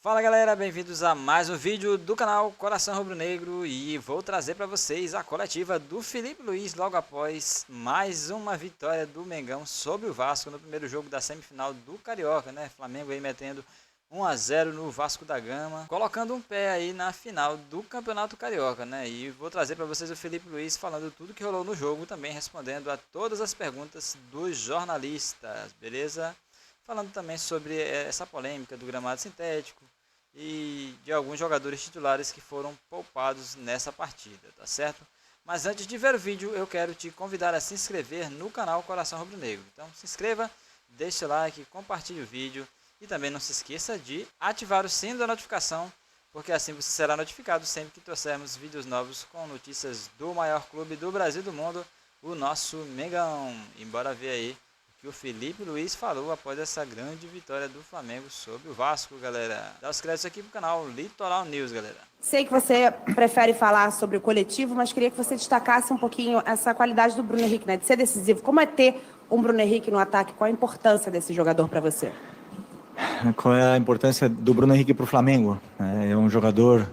Fala galera, bem-vindos a mais um vídeo do canal Coração Rubro-Negro e vou trazer para vocês a coletiva do Felipe Luiz logo após mais uma vitória do Mengão sobre o Vasco no primeiro jogo da semifinal do Carioca, né? Flamengo aí metendo 1 a 0 no Vasco da Gama, colocando um pé aí na final do Campeonato Carioca, né? E vou trazer para vocês o Felipe Luiz falando tudo que rolou no jogo, também respondendo a todas as perguntas dos jornalistas, beleza? Falando também sobre essa polêmica do gramado sintético e de alguns jogadores titulares que foram poupados nessa partida, tá certo? Mas antes de ver o vídeo, eu quero te convidar a se inscrever no canal Coração Rubro-Negro. Então se inscreva, deixe o like, compartilhe o vídeo e também não se esqueça de ativar o sino da notificação, porque assim você será notificado sempre que trouxermos vídeos novos com notícias do maior clube do Brasil e do mundo, o nosso Mengão. E bora ver aí que o Felipe Luiz falou após essa grande vitória do Flamengo sobre o Vasco, galera. Dá os créditos aqui pro canal Litoral News, galera. Sei que você prefere falar sobre o coletivo, mas queria que você destacasse um pouquinho essa qualidade do Bruno Henrique, né, de ser decisivo. Como é ter um Bruno Henrique no ataque? Qual a importância desse jogador para você? Qual é a importância do Bruno Henrique para o Flamengo? É um jogador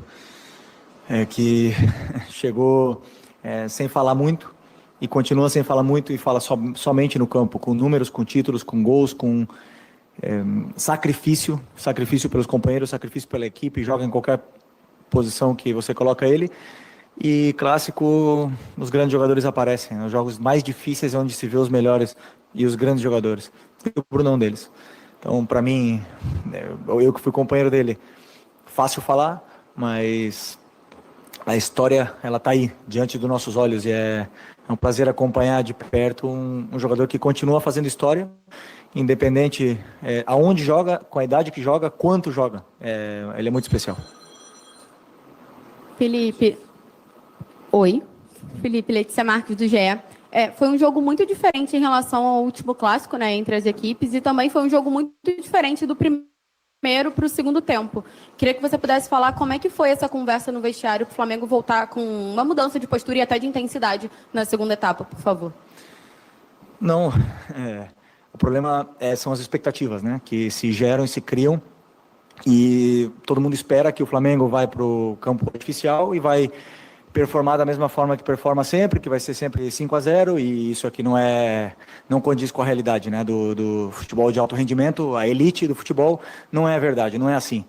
que chegou sem falar muito e continua sem falar muito e fala somente no campo, com números, com títulos, com gols, com sacrifício pelos companheiros, sacrifício pela equipe, joga em qualquer posição que você coloca ele. E clássico, os grandes jogadores aparecem, nos jogos mais difíceis é onde se vê os melhores e os grandes jogadores. E o Bruno é um deles. Então, para mim, eu que fui companheiro dele, fácil falar, mas a história, ela tá aí, diante dos nossos olhos, e é um prazer acompanhar de perto um jogador que continua fazendo história, independente aonde joga, com a idade que joga, quanto joga. Ele é muito especial. Felipe, oi. Felipe, Letícia Marques do GE. Foi um jogo muito diferente em relação ao último clássico, né, entre as equipes, e também foi um jogo muito diferente do primeiro para o segundo tempo. Queria que você pudesse falar como é que foi essa conversa no vestiário para o Flamengo voltar com uma mudança de postura e até de intensidade na segunda etapa, por favor. Não, o problema são as expectativas, né, que se geram e se criam, e todo mundo espera que o Flamengo vai para o campo artificial e vai performar da mesma forma que performa sempre, que vai ser sempre 5 a 0, e isso aqui não condiz com a realidade, né, do futebol de alto rendimento, a elite do futebol. Não é a verdade, não é assim.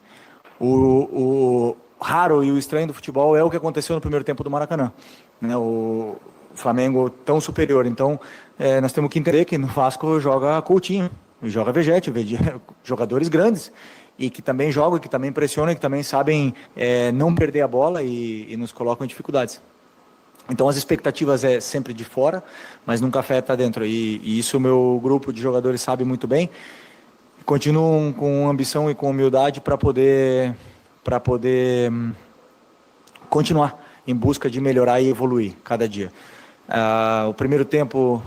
O raro e o estranho do futebol é o que aconteceu no primeiro tempo do Maracanã, né, o Flamengo tão superior. Então nós temos que entender que no Vasco joga Coutinho, joga Vegete, jogadores grandes, e que também jogam, que também pressionam, que também sabem não perder a bola e nos colocam em dificuldades. Então as expectativas é sempre de fora, mas nunca afeta dentro, e isso o meu grupo de jogadores sabe muito bem. Continuam com ambição e com humildade para poder continuar em busca de melhorar e evoluir cada dia. O primeiro tempo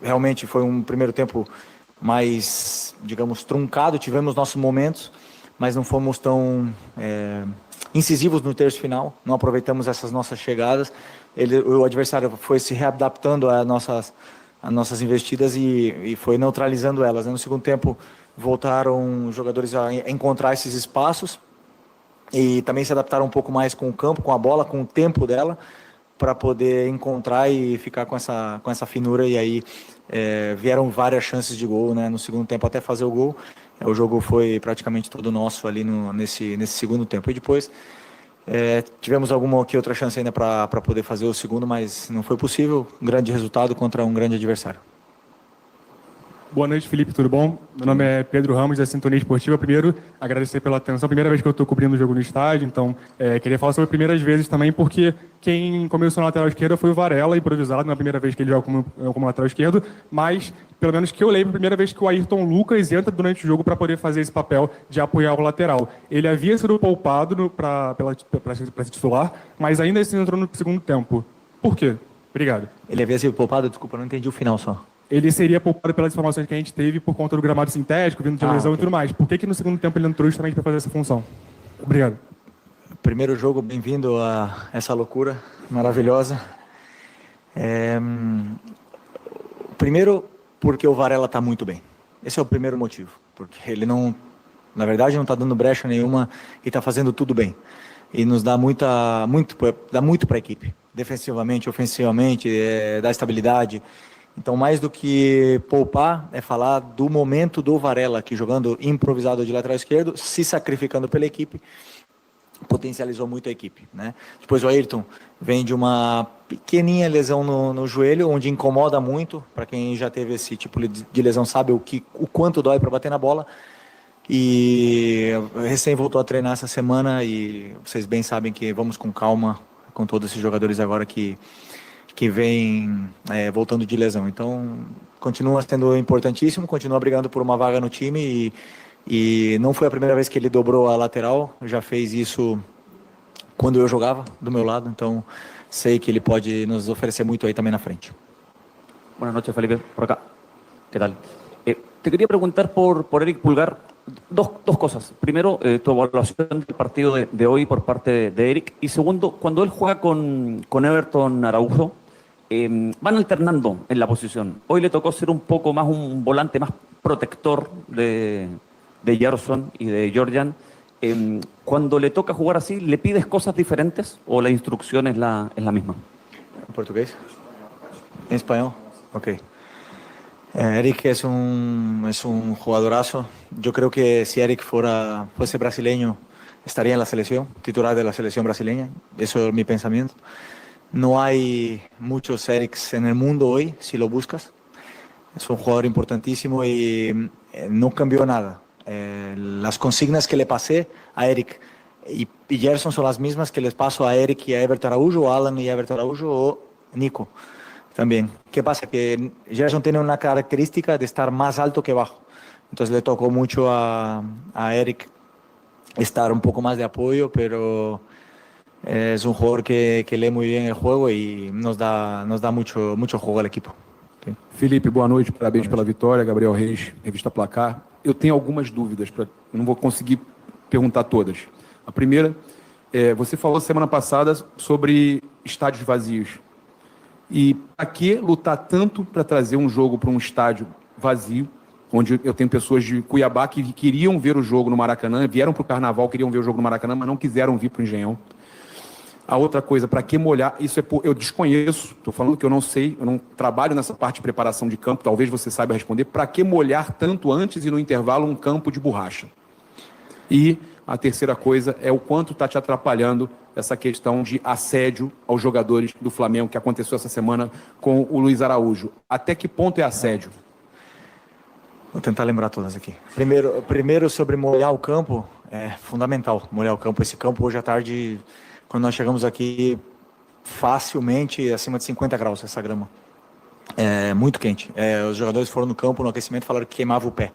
realmente foi um primeiro tempo mais, digamos, truncado. Tivemos nossos momentos, mas não fomos tão incisivos no terço final, não aproveitamos essas nossas chegadas. O adversário foi se readaptando às nossas investidas e foi neutralizando elas. No segundo tempo voltaram os jogadores a encontrar esses espaços e também se adaptaram um pouco mais com o campo, com a bola, com o tempo dela, para poder encontrar e ficar com essa finura. E aí vieram várias chances de gol, né, no segundo tempo até fazer o gol. O jogo foi praticamente todo nosso ali nesse segundo tempo. E depois tivemos alguma que outra chance ainda para poder fazer o segundo, mas não foi possível. Um grande resultado contra um grande adversário. Boa noite, Felipe, tudo bom? Meu nome é Pedro Ramos, da Sintonia Esportiva. Primeiro, agradecer pela atenção. Primeira vez que eu estou cobrindo o jogo no estádio, então queria falar sobre primeiras vezes também, porque quem começou na lateral esquerda foi o Varela, improvisado, na primeira vez que ele joga como lateral esquerdo, mas, pelo menos que eu lembro, a primeira vez que o Ayrton Lucas entra durante o jogo para poder fazer esse papel de apoiar o lateral. Ele havia sido poupado para ser titular, mas ainda assim entrou no segundo tempo. Por quê? Obrigado. Ele havia sido poupado? Desculpa, não entendi o final só. Ele seria poupado pelas informações que a gente teve por conta do gramado sintético, vindo de lesão, okay, e tudo mais. Por que no segundo tempo ele entrou justamente para fazer essa função? Obrigado. Primeiro jogo, bem-vindo a essa loucura maravilhosa. Primeiro, porque o Varela está muito bem. Esse é o primeiro motivo. Porque ele não Na verdade, não está dando brecha nenhuma e está fazendo tudo bem. E nos dá muito para a equipe, defensivamente, ofensivamente, dá estabilidade. Então, mais do que poupar, é falar do momento do Varela, que jogando improvisado de lateral esquerdo, se sacrificando pela equipe, potencializou muito a equipe, né? Depois o Ayrton vem de uma pequenininha lesão no joelho, onde incomoda muito. Para quem já teve esse tipo de lesão sabe o quanto dói para bater na bola. E recém voltou a treinar essa semana e vocês bem sabem que vamos com calma com todos esses jogadores agora que vêm voltando de lesão. Então continua sendo importantíssimo, continua brigando por uma vaga no time e não foi a primeira vez que ele dobrou a lateral, já fez isso quando eu jogava do meu lado, então sei que ele pode nos oferecer muito aí também na frente. Buenas noches, Felipe, por acá. ¿Qué tal? Te quería preguntar por Eric Pulgar dos cosas. Primero, tu evaluación del partido de hoy por parte de Eric. Y segundo, cuando él juega con Everton Araujo, van alternando en la posición. Hoy le tocó ser un poco más un volante más protector de Gerson y de Georgian. Cuando le toca jugar así, ¿le pides cosas diferentes o la instrucción es la misma? ¿En portugués? ¿En español? Ok. Eric es un jugadorazo. Yo creo que si Eric fuese brasileño, estaría en la selección, titular de la selección brasileña. Eso es mi pensamiento. No hay muchos Erics en el mundo hoy, si lo buscas. Es un jugador importantísimo y no cambió nada. Las consignas que le pasé a Eric y Gerson son las mismas que les paso a Eric y a Everton Araújo, o Alan y a Everton Araújo, o Nico también. ¿Qué pasa? Que Gerson tiene una característica de estar más alto que bajo. Entonces le tocó mucho a Eric estar un poco más de apoyo, pero es un jugador que lee muy bien el juego y nos da mucho juego al equipo. Okay. Felipe, boa noite, parabéns pela vitória. Gabriel Reis, Revista Placar. Eu tenho algumas dúvidas, eu não vou conseguir perguntar todas. A primeira, você falou semana passada sobre estádios vazios. E para que lutar tanto para trazer um jogo para um estádio vazio, onde eu tenho pessoas de Cuiabá que queriam ver o jogo no Maracanã, vieram para o Carnaval, queriam ver o jogo no Maracanã, mas não quiseram vir para o Engenhão. A outra coisa, para que molhar, isso eu desconheço, estou falando que eu não sei, eu não trabalho nessa parte de preparação de campo, talvez você saiba responder, para que molhar tanto antes e no intervalo um campo de borracha? E a terceira coisa é o quanto está te atrapalhando essa questão de assédio aos jogadores do Flamengo, que aconteceu essa semana com o Luiz Araújo. Até que ponto é assédio? Vou tentar lembrar todas aqui. Primeiro sobre molhar o campo, é fundamental molhar o campo. Esse campo hoje à tarde, quando nós chegamos aqui, facilmente acima de 50 graus essa grama. É muito quente. Os jogadores foram no campo, no aquecimento, falaram que queimava o pé.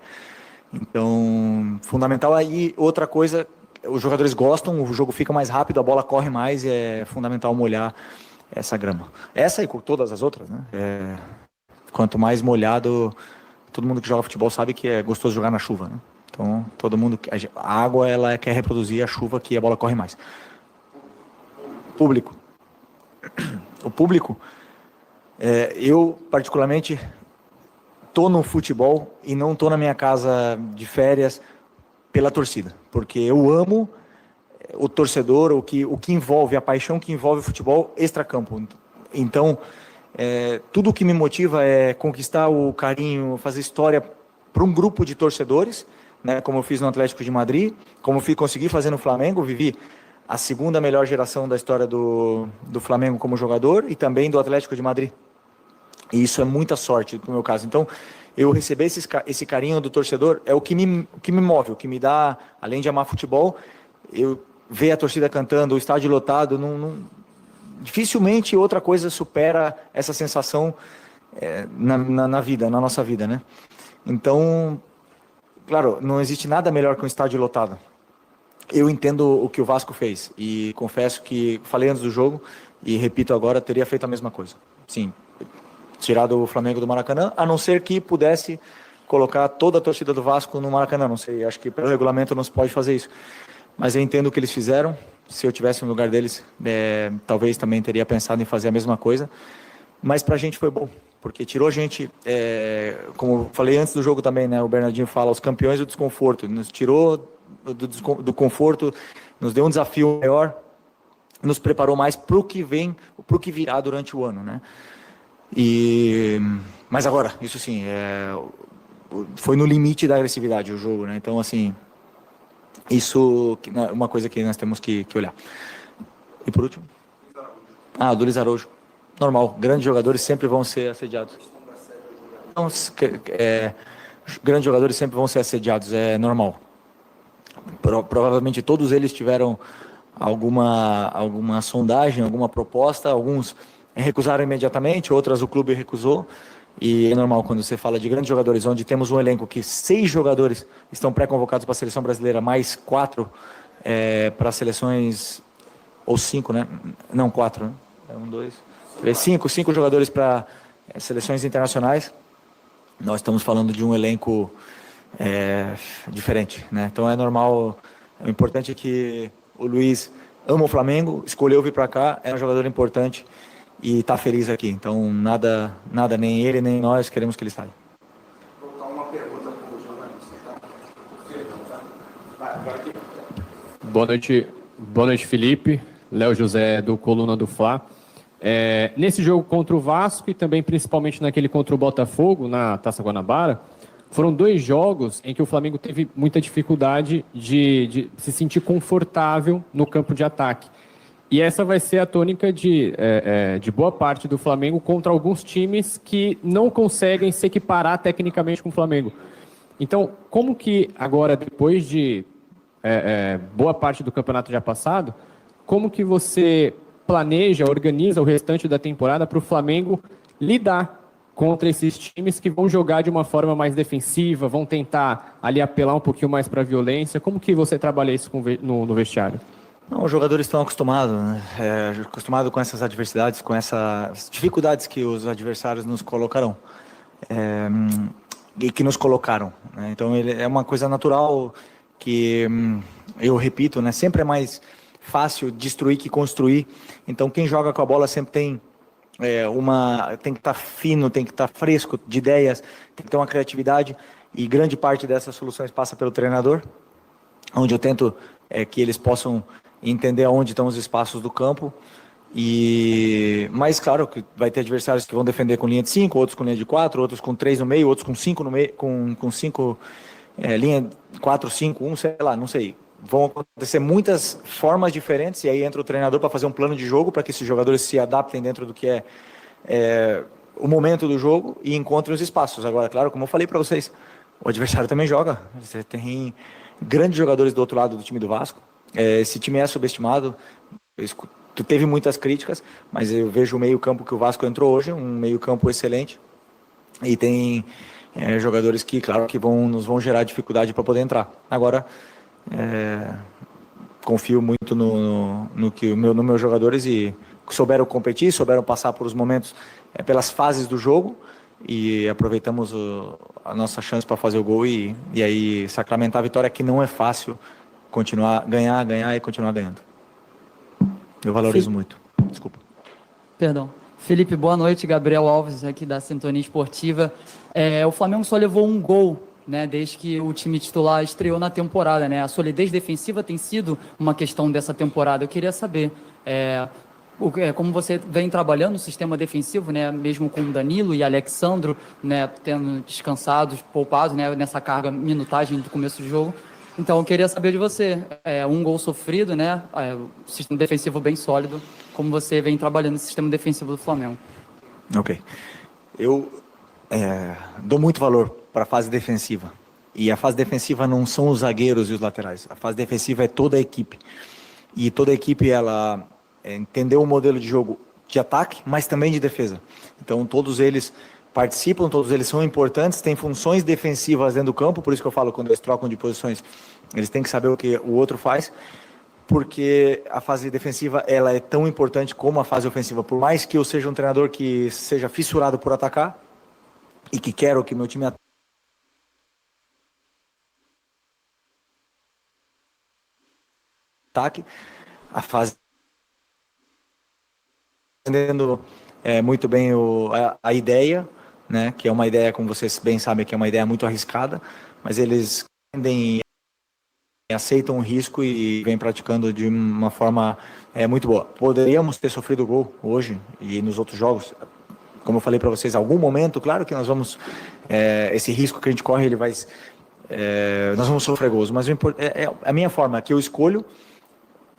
Então, fundamental. Aí, outra coisa, os jogadores gostam, o jogo fica mais rápido, a bola corre mais e é fundamental molhar essa grama. Essa e todas as outras, né? Quanto mais molhado, todo mundo que joga futebol sabe que é gostoso jogar na chuva, né? Então, todo mundo, a água, ela quer reproduzir a chuva que a bola corre mais. Público. O público, eu particularmente tô no futebol e não tô na minha casa de férias pela torcida, porque eu amo o torcedor, o que envolve, a paixão que envolve o futebol extracampo. Então, tudo que me motiva é conquistar o carinho, fazer história para um grupo de torcedores, né, como eu fiz no Atlético de Madrid, como consegui fazer no Flamengo, vivi a segunda melhor geração da história do Flamengo como jogador e também do Atlético de Madrid. E isso é muita sorte no meu caso. Então, eu receber esse carinho do torcedor é o que me move, o que me dá, além de amar futebol, eu ver a torcida cantando, o estádio lotado, dificilmente outra coisa supera essa sensação na vida, na nossa vida, né? Então, claro, não existe nada melhor que um estádio lotado. Eu entendo o que o Vasco fez e confesso que falei antes do jogo e repito agora, teria feito a mesma coisa. Sim, tirado o Flamengo do Maracanã, a não ser que pudesse colocar toda a torcida do Vasco no Maracanã, não sei, acho que pelo regulamento não se pode fazer isso. Mas eu entendo o que eles fizeram, se eu tivesse no lugar deles, talvez também teria pensado em fazer a mesma coisa, mas pra gente foi bom, porque tirou a gente, como eu falei antes do jogo também, né, o Bernardinho fala, os campeões do desconforto, nos tirou do conforto, nos deu um desafio maior, nos preparou mais para o que vem, para o que virá durante o ano, né? Mas agora, isso sim, foi no limite da agressividade o jogo, né? Então, assim, isso é uma coisa que nós temos que olhar. E por último? O do Luiz Araújo. Normal, grandes jogadores sempre vão ser assediados. Então, grandes jogadores sempre vão ser assediados, é normal. Provavelmente todos eles tiveram alguma sondagem, alguma proposta, alguns recusaram imediatamente, outras o clube recusou, e é normal quando você fala de grandes jogadores, onde temos um elenco que 6 jogadores estão pré-convocados para a seleção brasileira, mais 4 para seleções, ou 5, né? Não, 4, né? 1, 2, 3, 5 jogadores para seleções internacionais. Nós estamos falando de um elenco diferente, né? Então é normal. O importante é que o Luiz ama o Flamengo, escolheu vir para cá, é um jogador importante e está feliz aqui. Então nada, nem ele nem nós queremos que ele saia. Vou botar uma pergunta para o jornalista, tá? Boa noite, Felipe. Léo José, do Coluna do Fla. Nesse jogo contra o Vasco e também principalmente naquele contra o Botafogo, na Taça Guanabara, foram 2 jogos em que o Flamengo teve muita dificuldade de se sentir confortável no campo de ataque. E essa vai ser a tônica de boa parte do Flamengo contra alguns times que não conseguem se equiparar tecnicamente com o Flamengo. Então, como que agora, depois de boa parte do campeonato já passado, como que você planeja, organiza o restante da temporada para o Flamengo lidar contra esses times que vão jogar de uma forma mais defensiva, vão tentar ali apelar um pouquinho mais para a violência? Como que você trabalha isso no vestiário? Não, os jogadores estão acostumados, né? Acostumados com essas adversidades, com essas dificuldades que os adversários nos colocarão. E que nos colocaram, né? Então é uma coisa natural que, eu repito, né? Sempre é mais fácil destruir que construir. Então quem joga com a bola sempre tem tem que estar fino, tem que estar fresco de ideias, tem que ter uma criatividade, e grande parte dessas soluções passa pelo treinador, onde eu tento que eles possam entender onde estão os espaços do campo. Mas claro que vai ter adversários que vão defender com linha de 5, outros com linha de 4, outros com 3 no meio, outros com 5 no meio, com 5, linha 4, 5, 1, sei lá, não sei. Vão acontecer muitas formas diferentes, e aí entra o treinador para fazer um plano de jogo para que esses jogadores se adaptem dentro do que o momento do jogo e encontrem os espaços. Agora, claro, como eu falei para vocês, o adversário também joga. Você tem grandes jogadores do outro lado do time do Vasco. Esse time é subestimado. Teve muitas críticas, mas eu vejo o meio-campo que o Vasco entrou hoje, um meio-campo excelente. E tem jogadores que, claro, que nos vão gerar dificuldade para poder entrar. Agora, confio muito nos meus jogadores, e souberam competir, souberam passar por os momentos, pelas fases do jogo, e aproveitamos a nossa chance para fazer o gol e aí sacramentar a vitória, que não é fácil ganhar e continuar ganhando. Eu valorizo muito. Desculpa. Perdão. Felipe, boa noite. Gabriel Alves, aqui da Sintonia Esportiva. O Flamengo só levou um gol, né, desde que o time titular estreou na temporada, né? A solidez defensiva tem sido uma questão dessa temporada. Eu queria saber como você vem trabalhando o sistema defensivo, né, mesmo com Danilo e Alexandro, né, tendo descansados, poupados, né, nessa carga, minutagem do começo do jogo. Então, eu queria saber de você, um gol sofrido, né, sistema defensivo bem sólido, como você vem trabalhando no sistema defensivo do Flamengo. Ok. Eu dou muito valor para a fase defensiva. E a fase defensiva não são os zagueiros e os laterais. A fase defensiva é toda a equipe. E toda a equipe, ela entendeu o modelo de jogo de ataque, mas também de defesa. Então, todos eles participam, todos eles são importantes, têm funções defensivas dentro do campo, por isso que eu falo, quando eles trocam de posições, eles têm que saber o que o outro faz, porque a fase defensiva, ela é tão importante como a fase ofensiva. Por mais que eu seja um treinador que seja fissurado por atacar, e que quero que meu time ataque, a fase entendendo muito bem a ideia, né, que é uma ideia, como vocês bem sabem, que é uma ideia muito arriscada, mas eles tendem aceitam o risco e vêm praticando de uma forma muito boa. Poderíamos ter sofrido gol hoje e nos outros jogos. Como eu falei para vocês, em algum momento, claro que nós vamos... esse risco que a gente corre, ele vai... nós vamos sofrer gols, mas a minha forma, que eu escolho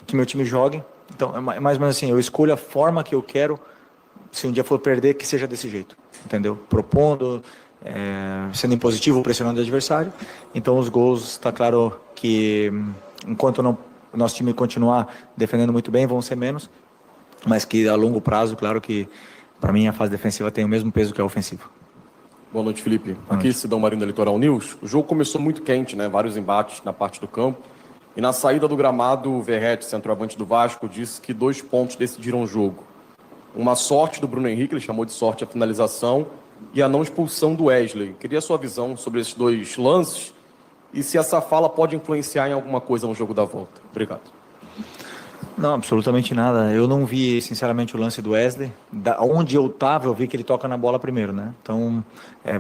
que meu time jogue. Então, é mais ou menos assim, eu escolho a forma que eu quero, se um dia for perder, que seja desse jeito, entendeu? Propondo, sendo impositivo, pressionando o adversário. Então, os gols, está claro que, enquanto o nosso time continuar defendendo muito bem, vão ser menos, mas que a longo prazo, claro que, para mim, a fase defensiva tem o mesmo peso que a ofensiva. Boa noite, Felipe. Aqui, Sidão Marinho da Litoral News. O jogo começou muito quente, né? Vários embates na parte do campo. E na saída do gramado, o Verratti, centroavante do Vasco, disse que 2 pontos decidiram o jogo. Uma sorte do Bruno Henrique, ele chamou de sorte a finalização, e a não expulsão do Wesley. Queria a sua visão sobre esses 2 lances e se essa fala pode influenciar em alguma coisa no jogo da volta. Obrigado. Não, absolutamente nada. Eu não vi, sinceramente, o lance do Wesley. Onde eu estava, eu vi que ele toca na bola primeiro, né? Então,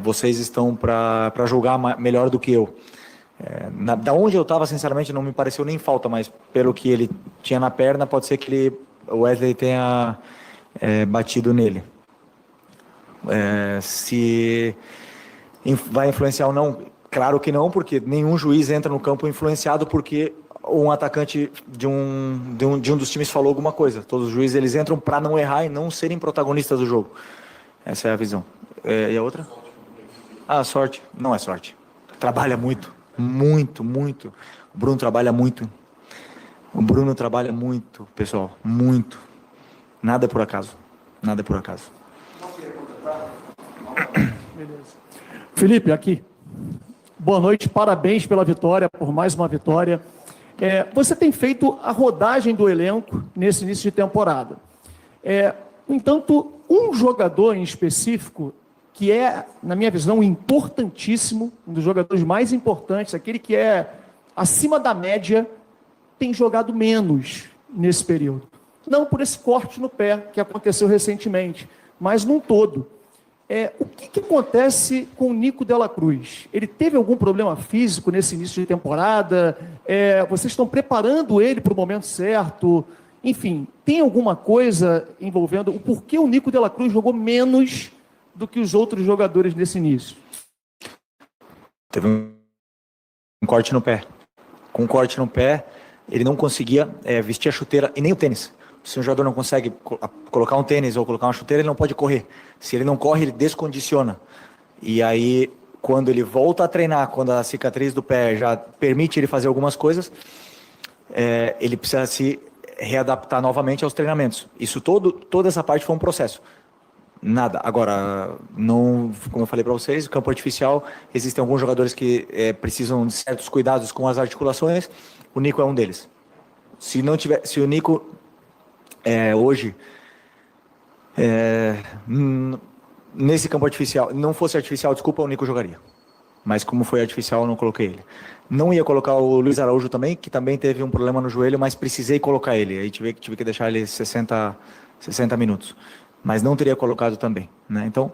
vocês estão para julgar melhor do que eu. Da onde eu estava, sinceramente, não me pareceu nem falta, mas pelo que ele tinha na perna, pode ser que o Wesley tenha batido nele. Se vai influenciar ou não, claro que não, porque nenhum juiz entra no campo influenciado porque um atacante de um dos times falou alguma coisa. Todos os juízes eles entram para não errar e não serem protagonistas do jogo. Essa é a visão. E a outra? Sorte. Não é sorte. Trabalha muito. Muito, muito. O Bruno trabalha muito. O Bruno trabalha muito, pessoal. Muito. Nada é por acaso. Nada é por acaso. Beleza. Felipe, aqui. Boa noite, parabéns pela vitória, por mais uma vitória. Você tem feito a rodagem do elenco nesse início de temporada. No entanto, um jogador em específico que é, na minha visão, importantíssimo, um dos jogadores mais importantes, aquele que é acima da média, tem jogado menos nesse período. Não por esse corte no pé que aconteceu recentemente, mas num todo. O que acontece com o Nico Dela Cruz? Ele teve algum problema físico nesse início de temporada? Vocês estão preparando ele para o momento certo? Enfim, tem alguma coisa envolvendo o porquê o Nico Dela Cruz jogou menos do que os outros jogadores nesse início? Teve um corte no pé. Com um corte no pé, ele não conseguia vestir a chuteira e nem o tênis. Se um jogador não consegue colocar um tênis ou colocar uma chuteira, ele não pode correr. Se ele não corre, ele descondiciona. E aí, quando ele volta a treinar, quando a cicatriz do pé já permite ele fazer algumas coisas, ele precisa se readaptar novamente aos treinamentos. Isso toda essa parte foi um processo. Nada. Agora, não, como eu falei para vocês, o campo artificial, existem alguns jogadores que precisam de certos cuidados com as articulações. O Nico é um deles. Se o Nico hoje nesse campo artificial, não fosse artificial, desculpa, o Nico jogaria. Mas como foi artificial, eu não coloquei ele. Não ia colocar o Luiz Araújo também, que também teve um problema no joelho, mas precisei colocar ele. Aí tive que deixar ele 60 minutos. Mas não teria colocado também, né? Então,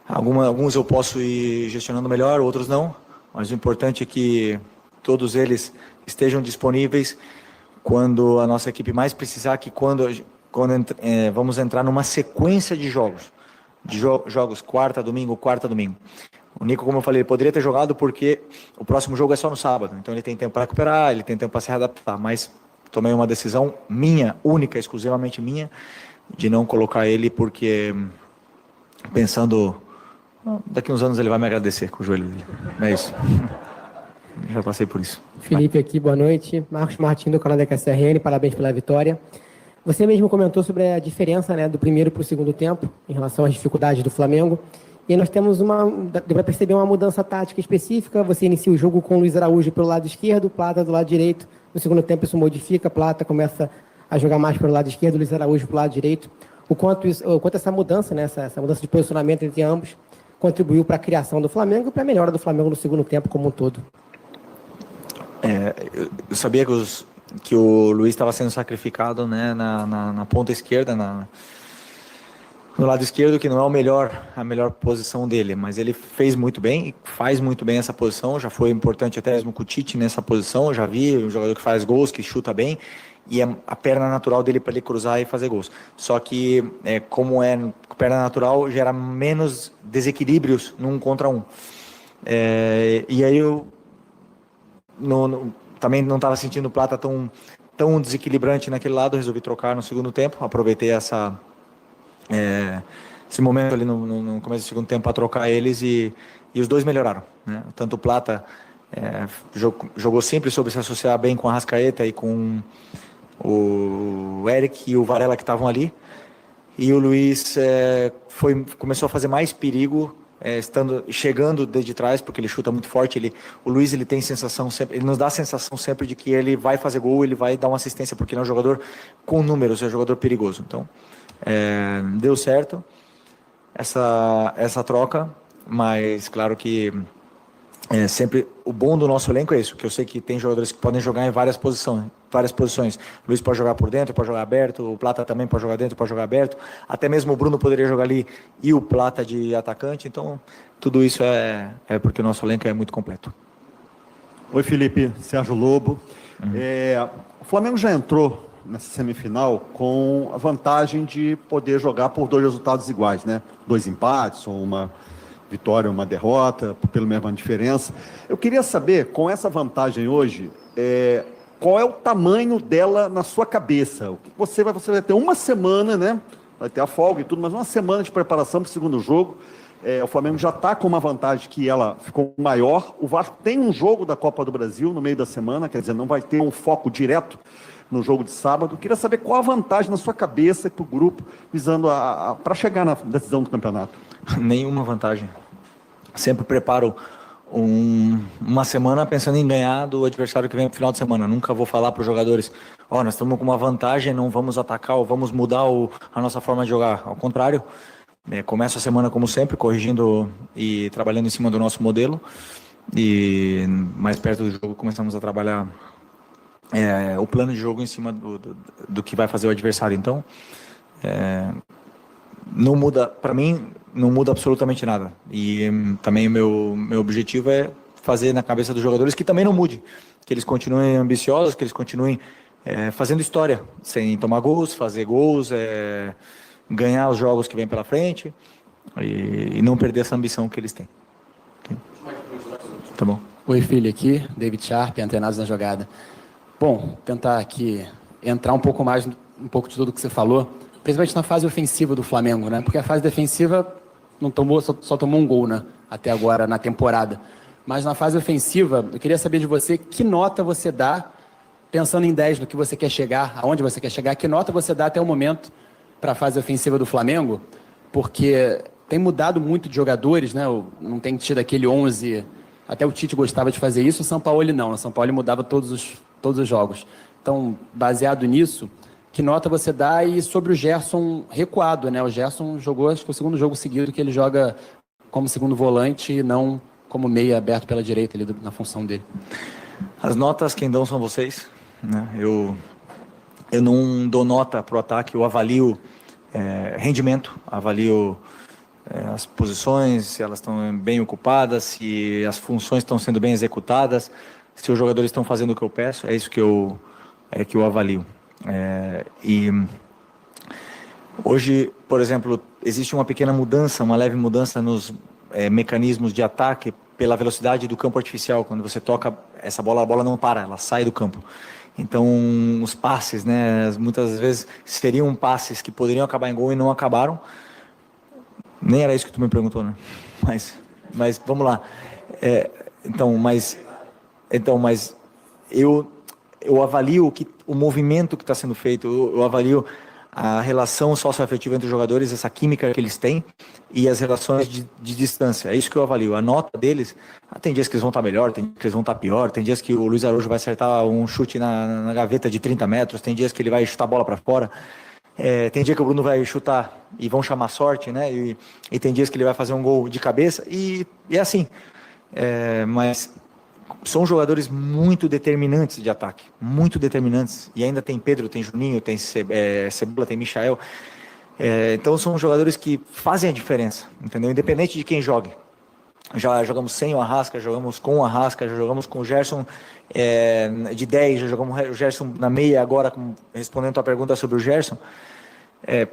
alguns eu posso ir gestionando melhor, outros não. Mas o importante é que todos eles estejam disponíveis quando a nossa equipe mais precisar, que quando vamos entrar numa sequência de jogos. Jogos quarta, domingo. O Nico, como eu falei, ele poderia ter jogado porque o próximo jogo é só no sábado. Então ele tem tempo para recuperar, ele tem tempo para se readaptar. Mas tomei uma decisão minha, única, exclusivamente minha, de não colocar ele porque pensando, daqui uns anos ele vai me agradecer com o joelho dele. É isso. Já passei por isso. Felipe aqui, boa noite. Marcos Martins do canal da KSRN, parabéns pela vitória. Você mesmo comentou sobre a diferença, né, do primeiro para o segundo tempo, em relação às dificuldades do Flamengo. E nós temos deu para perceber uma mudança tática específica. Você inicia o jogo com o Luiz Araújo pelo lado esquerdo, Plata do lado direito. No segundo tempo isso modifica, Plata começa a jogar mais pelo lado esquerdo, Luiz Araújo pelo lado direito. O quanto essa mudança, né, essa mudança de posicionamento entre ambos, contribuiu para a criação do Flamengo e para a melhora do Flamengo no segundo tempo como um todo. Eu sabia que o Luiz estava sendo sacrificado, né, na ponta esquerda, no lado esquerdo, que não é a melhor posição dele, mas ele fez muito bem e faz muito bem essa posição. Já foi importante até mesmo com o Tite nessa posição. Eu já vi um jogador que faz gols, que chuta bem, e é a perna natural dele para ele cruzar e fazer gols. Só que, como é perna natural, gera menos desequilíbrios num contra um. E aí eu também não estava sentindo o Plata tão desequilibrante naquele lado, resolvi trocar no segundo tempo, aproveitei esse momento ali no começo do segundo tempo para trocar eles e os dois melhoraram, né? Tanto o Plata jogou sempre, soube se associar bem com a Arrascaeta e com o Eric e o Varela que estavam ali, e o Luiz começou a fazer mais perigo chegando desde trás, porque ele chuta muito forte. O Luiz, ele tem sensação sempre, ele nos dá a sensação sempre de que ele vai fazer gol, ele vai dar uma assistência, porque ele é um jogador com números, é um jogador perigoso. Então deu certo essa troca, mas claro que sempre o bom do nosso elenco é isso, que eu sei que tem jogadores que podem jogar em várias posições. O Luiz pode jogar por dentro, pode jogar aberto, o Plata também pode jogar dentro, pode jogar aberto, até mesmo o Bruno poderia jogar ali e o Plata de atacante. Então tudo isso é porque o nosso elenco é muito completo. Oi, Felipe, Sérgio Lobo. O Flamengo já entrou nessa semifinal com a vantagem de poder jogar por 2 resultados iguais, né? 2 empates ou uma vitória ou uma derrota, pela mesma diferença. Eu queria saber, com essa vantagem hoje, qual é o tamanho dela na sua cabeça? O que você vai ter uma semana, né? Vai ter a folga e tudo, mas uma semana de preparação para o segundo jogo. O Flamengo já está com uma vantagem que ela ficou maior. O Vasco tem um jogo da Copa do Brasil no meio da semana, quer dizer, não vai ter um foco direto no jogo de sábado. Queria saber qual a vantagem na sua cabeça e para o grupo, visando para chegar na decisão do campeonato. Nenhuma vantagem. Sempre preparo uma semana pensando em ganhar do adversário que vem no final de semana. Nunca vou falar para os jogadores, nós estamos com uma vantagem, não vamos atacar ou vamos mudar a nossa forma de jogar. Ao contrário, começo a semana como sempre, corrigindo e trabalhando em cima do nosso modelo, e mais perto do jogo começamos a trabalhar o plano de jogo em cima do que vai fazer o adversário. Então, não muda, para mim, não muda absolutamente nada. E também meu objetivo é fazer na cabeça dos jogadores que também não mude, que eles continuem ambiciosos, que eles continuem fazendo história, sem tomar gols, fazer gols, ganhar os jogos que vem pela frente e não perder essa ambição que eles têm. Tá bom. Oi, filho, aqui, David Sharp, Antenados na Jogada. Bom, tentar aqui entrar um pouco de tudo que você falou, principalmente na fase ofensiva do Flamengo, né? Porque a fase defensiva só tomou um gol, né? Até agora na temporada. Mas na fase ofensiva, eu queria saber de você que nota você dá, pensando em 10 no que você quer chegar, aonde você quer chegar, que nota você dá até o momento para a fase ofensiva do Flamengo, porque tem mudado muito de jogadores, né? Não tem tido aquele 11, até o Tite gostava de fazer isso, o Sampaoli não, o Sampaoli mudava todos os jogos. Então, baseado nisso, que nota você dá? E sobre o Gerson recuado, né? O Gerson jogou, acho que o segundo jogo seguido que ele joga como segundo volante e não como meia aberto pela direita ali na função dele. As notas quem dão são vocês, né? Eu não dou nota para o ataque, eu avalio rendimento, avalio as posições, se elas estão bem ocupadas, se as funções estão sendo bem executadas, se os jogadores estão fazendo o que eu peço, é isso que eu avalio. E hoje, por exemplo, existe uma pequena mudança, uma leve mudança nos mecanismos de ataque pela velocidade do campo artificial. Quando você toca essa bola, a bola não para, ela sai do campo. Então, os passes, né, muitas vezes seriam passes que poderiam acabar em gol e não acabaram. Nem era isso que tu me perguntou, né? Mas vamos lá. Mas eu avalio o movimento que está sendo feito, eu avalio a relação socioafetiva entre os jogadores, essa química que eles têm e as relações de distância. É isso que eu avalio. A nota deles, tem dias que eles vão estar melhor, tem dias que eles vão estar pior, tem dias que o Luiz Araújo vai acertar um chute na gaveta de 30 metros, tem dias que ele vai chutar a bola para fora, tem dia que o Bruno vai chutar e vão chamar sorte, né? E tem dias que ele vai fazer um gol de cabeça e é assim. Mas são jogadores muito determinantes de ataque, muito determinantes. E ainda tem Pedro, tem Juninho, tem Cebola, tem Michael. Então são jogadores que fazem a diferença, entendeu? Independente de quem jogue. Já jogamos sem o Arrasca, jogamos com o Arrasca, já jogamos com o Gerson de 10, já jogamos o Gerson na meia agora, respondendo a tua pergunta sobre o Gerson.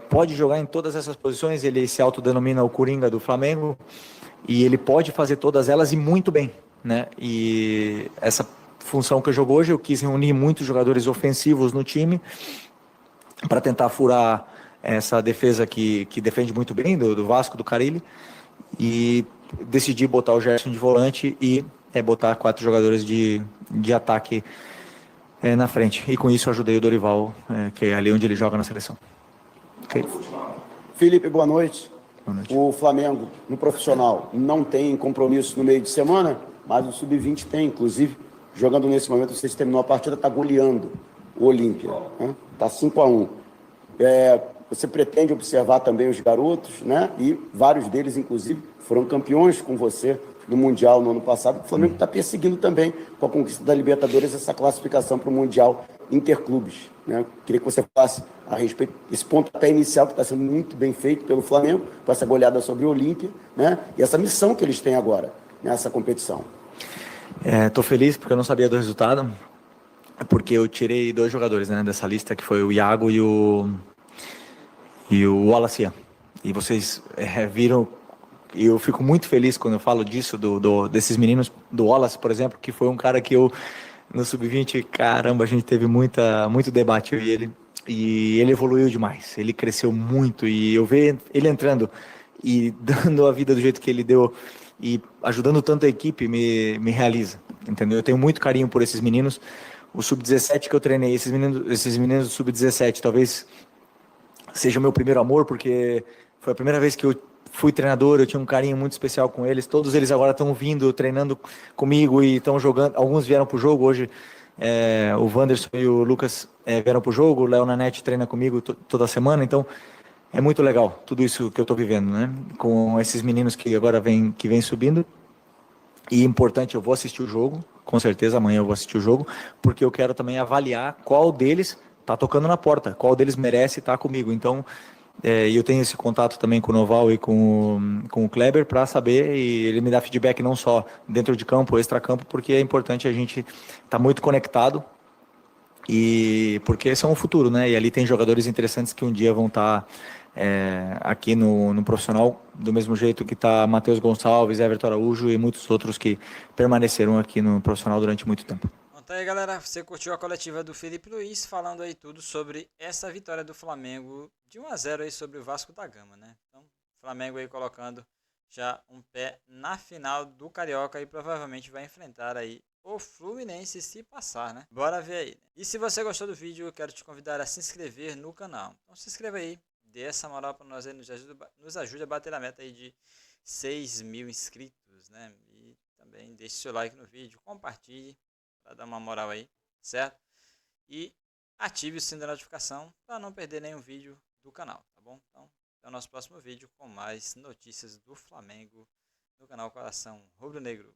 Pode jogar em todas essas posições, ele se autodenomina o Coringa do Flamengo, e ele pode fazer todas elas e muito bem, né? E essa função que eu jogo hoje, eu quis reunir muitos jogadores ofensivos no time para tentar furar essa defesa que defende muito bem, do Vasco, do Carille, e decidi botar o Gerson de volante e botar 4 jogadores de ataque na frente. E com isso eu ajudei o Dorival, que é ali onde ele joga na seleção. Okay. Felipe, boa noite. O Flamengo, no profissional, não tem compromisso no meio de semana, mas o Sub-20 tem, inclusive, jogando nesse momento, vocês terminou a partida, está goleando o Olímpia, né? Está 5-1. Você pretende observar também os garotos, né? E vários deles, inclusive, foram campeões com você no Mundial no ano passado. O Flamengo está perseguindo também, com a conquista da Libertadores, essa classificação para o Mundial Interclubes, né? Queria que você falasse a respeito desse pontapé inicial que está sendo muito bem feito pelo Flamengo, com essa goleada sobre o Olímpia, né? E essa missão que eles têm agora nessa competição. Estou feliz porque eu não sabia do resultado, porque eu tirei 2 jogadores, né, dessa lista, que foi o Iago e o Wallace. E vocês viram, e eu fico muito feliz quando eu falo disso, desses meninos, do Wallace, por exemplo, que foi um cara que eu, no Sub-20, caramba, a gente teve muito debate, eu e ele. E ele evoluiu demais, ele cresceu muito, e eu ver ele entrando e dando a vida do jeito que ele deu e ajudando tanto a equipe me realiza, entendeu? Eu tenho muito carinho por esses meninos. O Sub-17 que eu treinei, esses meninos do Sub-17 talvez seja o meu primeiro amor, porque foi a primeira vez que eu fui treinador, eu tinha um carinho muito especial com eles. Todos eles agora estão vindo, treinando comigo e estão jogando. Alguns vieram para o jogo hoje. O Wanderson e o Lucas vieram para o jogo. O Léo Nanete treina comigo toda semana. Então é muito legal tudo isso que eu estou vivendo, né? Com esses meninos que agora vêm subindo. E importante, eu vou assistir o jogo. Com certeza amanhã eu vou assistir o jogo, porque eu quero também avaliar qual deles está tocando na porta, qual deles merece estar comigo. Então, eu tenho esse contato também com o Noval e com o Kleber para saber, e ele me dá feedback não só dentro de campo, extra-campo, porque é importante a gente estar muito conectado, e porque são o futuro, né? E ali tem jogadores interessantes que um dia vão estar aqui no profissional, do mesmo jeito que está Matheus Gonçalves, Everton Araújo e muitos outros que permaneceram aqui no profissional durante muito tempo. Então aí, galera, você curtiu a coletiva do Felipe Luiz, falando aí tudo sobre essa vitória do Flamengo de 1-0 aí sobre o Vasco da Gama, né? Então, o Flamengo aí colocando já um pé na final do Carioca e provavelmente vai enfrentar aí o Fluminense se passar, né? Bora ver aí. E se você gostou do vídeo, eu quero te convidar a se inscrever no canal. Então se inscreva aí, dê essa moral para nós aí, nos ajude a bater a meta aí de 6.000 inscritos, né? E também deixe seu like no vídeo, compartilhe para dar uma moral aí, certo? E ative o sininho da notificação para não perder nenhum vídeo do canal, tá bom? Então, até o nosso próximo vídeo com mais notícias do Flamengo no canal Coração Rubro Negro.